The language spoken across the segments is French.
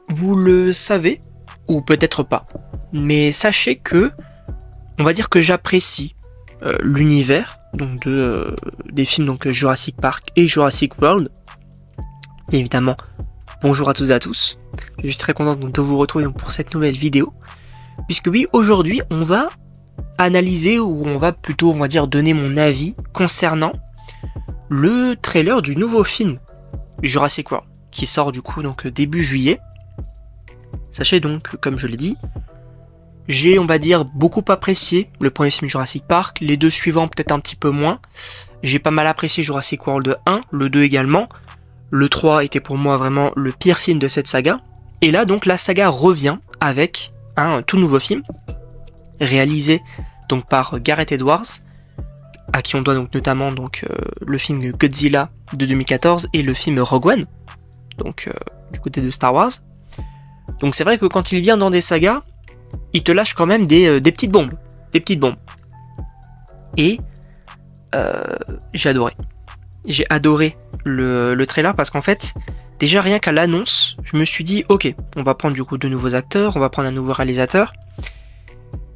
vous le savez, ou peut-être pas, mais sachez que, on va dire que j'apprécie l'univers donc des films donc Jurassic Park et Jurassic World. Bien évidemment, bonjour à tous et à tous. Je suis très content donc, de vous retrouver donc, pour cette nouvelle vidéo. Puisque oui, aujourd'hui, on va analyser, ou on va plutôt, on va dire, donner mon avis concernant le trailer du nouveau film Jurassic World, qui sort du coup donc début juillet. Sachez donc, comme je l'ai dit, j'ai, on va dire, beaucoup apprécié le premier film Jurassic Park, les deux suivants peut-être un petit peu moins. J'ai pas mal apprécié Jurassic World 1, le 2 également. Le 3 était pour moi vraiment le pire film de cette saga. Et là donc la saga revient avec un tout nouveau film, réalisé donc par Gareth Edwards, à qui on doit donc notamment donc, le film Godzilla de 2014 et le film Rogue One, donc du côté de Star Wars. Donc c'est vrai que quand il vient dans des sagas, il te lâche quand même des petites bombes. Et j'ai adoré. J'ai adoré le trailer parce qu'en fait, déjà rien qu'à l'annonce, je me suis dit ok, on va prendre du coup de nouveaux acteurs, on va prendre un nouveau réalisateur.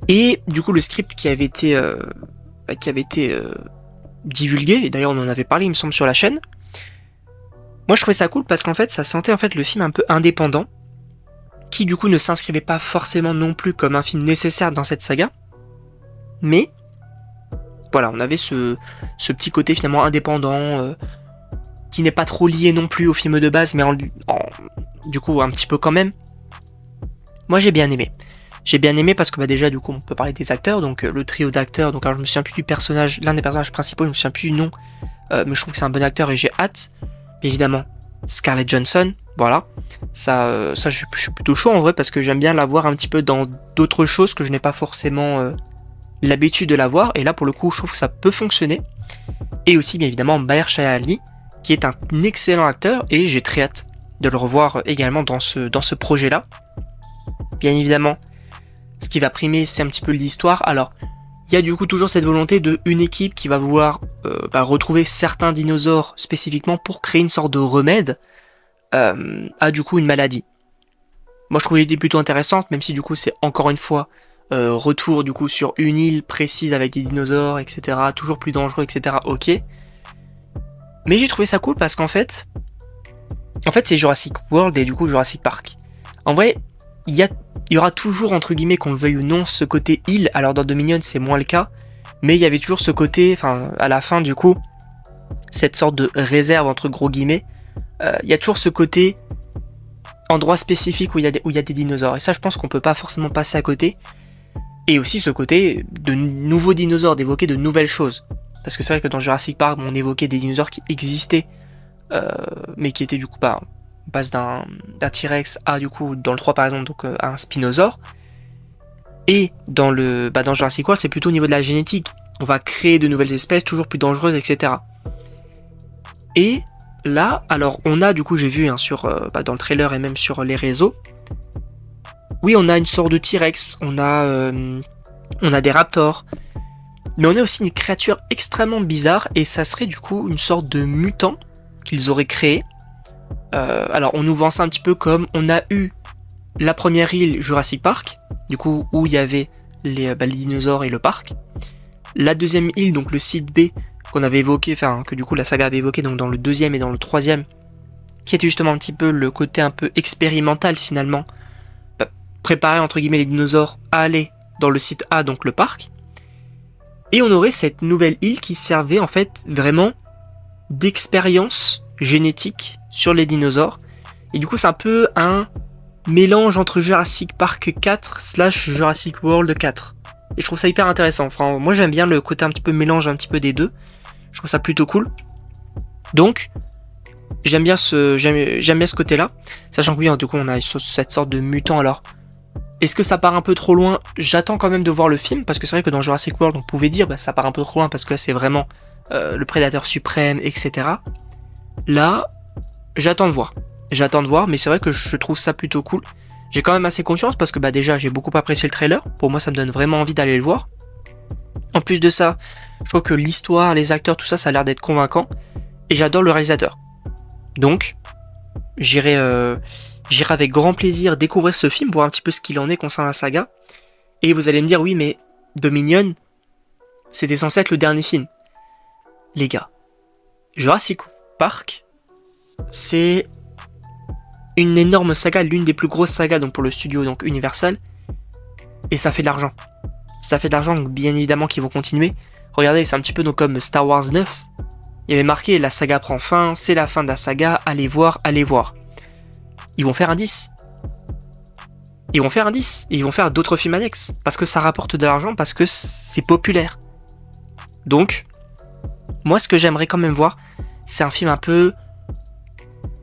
Et du coup le script qui avait été divulgué, et d'ailleurs on en avait parlé il me semble sur la chaîne, moi je trouvais ça cool parce qu'en fait ça sentait en fait le film un peu indépendant, qui du coup ne s'inscrivait pas forcément non plus comme un film nécessaire dans cette saga, mais voilà, on avait ce petit côté finalement indépendant, qui n'est pas trop lié non plus au film de base, mais du coup un petit peu quand même. Moi j'ai bien aimé. J'ai bien aimé parce que bah, déjà du coup on peut parler des acteurs, donc le trio d'acteurs, donc alors je me souviens plus du personnage, l'un des personnages principaux, je me souviens plus du nom, mais je trouve que c'est un bon acteur et j'ai hâte. Évidemment, Scarlett Johansson, voilà. Ça je suis plutôt chaud en vrai parce que j'aime bien la voir un petit peu dans d'autres choses que je n'ai pas forcément l'habitude de la voir, et là pour le coup je trouve que ça peut fonctionner. Et aussi bien évidemment Mahershala Ali, qui est un excellent acteur, et j'ai très hâte de le revoir également dans ce projet-là. Bien évidemment, ce qui va primer, c'est un petit peu l'histoire. Alors, il y a du coup toujours cette volonté de une équipe qui va vouloir retrouver certains dinosaures spécifiquement pour créer une sorte de remède à du coup une maladie. Moi, je trouve l'idée plutôt intéressante, même si du coup c'est encore une fois retour du coup sur une île précise avec des dinosaures, etc. Toujours plus dangereux, etc. Ok. Mais j'ai trouvé ça cool parce qu'en fait c'est Jurassic World et du coup Jurassic Park. En vrai, il y aura toujours, entre guillemets, qu'on le veuille ou non, ce côté île. Alors dans Dominion, c'est moins le cas, mais il y avait toujours ce côté, enfin, à la fin, du coup, cette sorte de réserve, entre gros guillemets. Il y a toujours ce côté endroit spécifique où il y a des dinosaures. Et ça, je pense qu'on peut pas forcément passer à côté. Et aussi ce côté de nouveaux dinosaures, d'évoquer de nouvelles choses. Parce que c'est vrai que dans Jurassic Park, on évoquait des dinosaures qui existaient, mais qui étaient du coup pas... On passe d'un T-Rex à, du coup, dans le 3 par exemple, donc à un Spinosaure. Et dans Jurassic World, c'est plutôt au niveau de la génétique. On va créer de nouvelles espèces, toujours plus dangereuses, etc. Et là, alors, on a, du coup, j'ai vu dans le trailer et même sur les réseaux, oui, on a une sorte de T-Rex, on a des raptors, mais on a aussi une créature extrêmement bizarre, et ça serait, du coup, une sorte de mutant qu'ils auraient créé. Alors on nous vend ça un petit peu comme on a eu la première île Jurassic Park, du coup où il y avait les dinosaures et le parc. La deuxième île, donc le site B qu'on avait évoqué, enfin que du coup la saga avait évoqué donc dans le deuxième et dans le troisième, qui était justement un petit peu le côté un peu expérimental finalement, préparer entre guillemets les dinosaures à aller dans le site A, donc le parc. Et on aurait cette nouvelle île qui servait en fait vraiment d'expérience génétique sur les dinosaures. Et du coup c'est un peu un mélange entre Jurassic Park 4 / Jurassic World 4. Et je trouve ça hyper intéressant. Enfin, moi j'aime bien le côté un petit peu mélange un petit peu des deux. Je trouve ça plutôt cool. Donc j'aime bien ce côté-là. Sachant que oui, du coup on a cette sorte de mutant. Alors est-ce que ça part un peu trop loin? J'attends quand même de voir le film, parce que c'est vrai que dans Jurassic World on pouvait dire ça part un peu trop loin parce que là c'est vraiment le prédateur suprême, etc. Là, j'attends de voir, mais c'est vrai que je trouve ça plutôt cool. J'ai quand même assez confiance parce que déjà j'ai beaucoup apprécié le trailer. Pour moi ça me donne vraiment envie d'aller le voir. En plus de ça, je trouve que l'histoire, les acteurs, tout ça, ça a l'air d'être convaincant. Et j'adore le réalisateur. Donc, j'irai J'irai avec grand plaisir découvrir ce film, voir un petit peu ce qu'il en est concernant la saga. Et vous allez me dire, oui, mais Dominion, c'était censé être le dernier film. Les gars, Jurassic Park, c'est une énorme saga, l'une des plus grosses sagas donc pour le studio donc Universal, et ça fait de l'argent. Ça fait de l'argent, donc bien évidemment qu'ils vont continuer. Regardez, c'est un petit peu donc comme Star Wars 9. Il y avait marqué la saga prend fin, c'est la fin de la saga, allez voir, allez voir. Ils vont faire un 10. Ils vont faire un 10. Et ils vont faire d'autres films annexes. Parce que ça rapporte de l'argent, parce que c'est populaire. Donc, moi ce que j'aimerais quand même voir, c'est un film un peu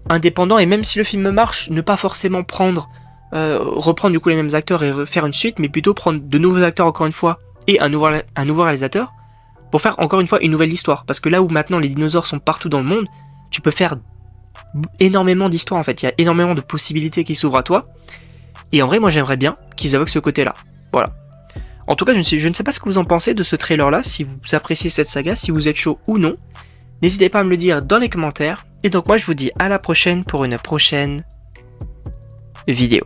indépendant. Et même si le film marche, ne pas forcément reprendre du coup les mêmes acteurs et faire une suite, mais plutôt prendre de nouveaux acteurs encore une fois et un nouveau réalisateur pour faire encore une fois une nouvelle histoire. Parce que là où maintenant les dinosaures sont partout dans le monde, tu peux faire énormément d'histoires en fait. Il y a énormément de possibilités qui s'ouvrent à toi. Et en vrai, moi j'aimerais bien qu'ils évoquent ce côté-là. Voilà. En tout cas, je ne sais pas ce que vous en pensez de ce trailer-là, si vous appréciez cette saga, si vous êtes chaud ou non. N'hésitez pas à me le dire dans les commentaires. Et donc moi je vous dis à la prochaine pour une prochaine vidéo.